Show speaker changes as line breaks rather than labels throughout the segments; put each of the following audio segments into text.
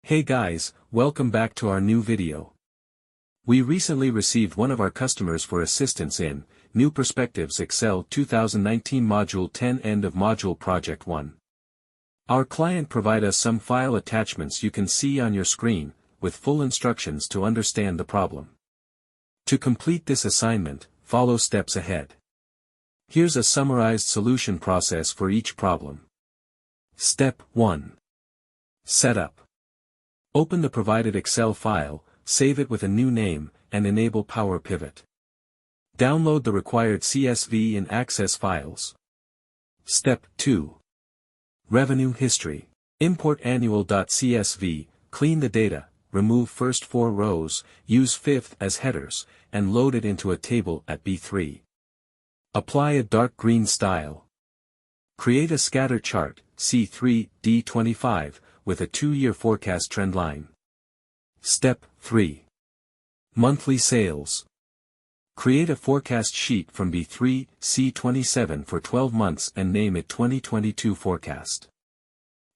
Hey guys, welcome back to our new video. We recently received one of our customers for assistance in New Perspectives Excel 2019 Module 10 End of Module Project 1. Our client provide us some file attachments you can see on your screen, with full instructions to understand the problem. To complete this assignment, follow steps ahead. Here's a summarized solution process for each problem. Step 1. Setup. Open the provided Excel file, save it with a new name, and enable Power Pivot. Download the required CSV and Access files. Step 2. Revenue History. Import annual.csv, clean the data, remove first 4 rows, use fifth as headers, and load it into a table at B3. Apply a dark green style. Create a scatter chart, C3, D25, with a 2-year forecast trend line. Step 3. Monthly Sales. Create a forecast sheet from B3, C27 for 12 months and name it 2022 Forecast.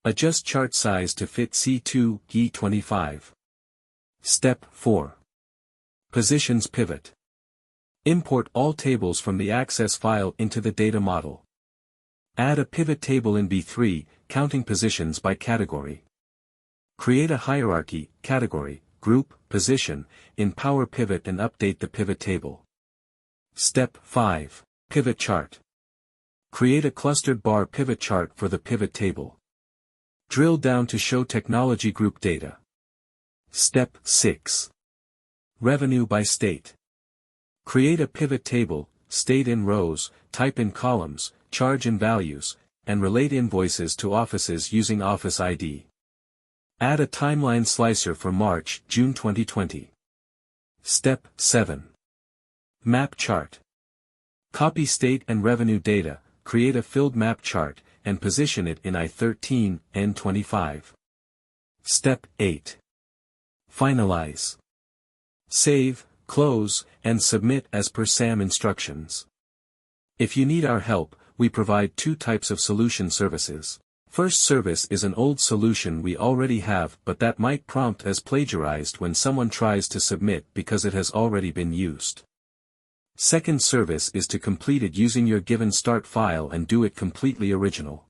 Adjust chart size to fit C2, E25. Step 4. Positions Pivot. Import all tables from the Access file into the data model. Add a pivot table in B3, counting positions by category. Create a hierarchy, category, group, position, in Power Pivot and update the pivot table. Step 5. Pivot Chart. Create a clustered bar pivot chart for the pivot table. Drill down to show technology group data. Step 6. Revenue by state. Create a pivot table, state in rows, type in columns, charge in values, and relate invoices to offices using Office ID. Add a timeline slicer for March-June 2020. Step 7. Map Chart. Copy state and revenue data, create a filled map chart, and position it in I13, N25. Step 8. Finalize. Save, close, and submit as per SAM instructions. If you need our help, we provide 2 types of solution services. First service is an old solution we already have but that might prompt as plagiarized when someone tries to submit because it has already been used. Second service is to complete it using your given start file and do it completely original.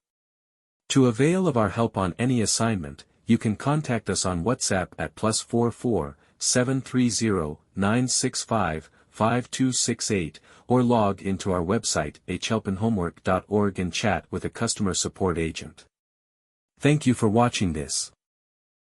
To avail of our help on any assignment, you can contact us on WhatsApp at +44 730 965 5268, or log into our website HelpinHomework.org and chat with a customer support agent. Thank you for watching this.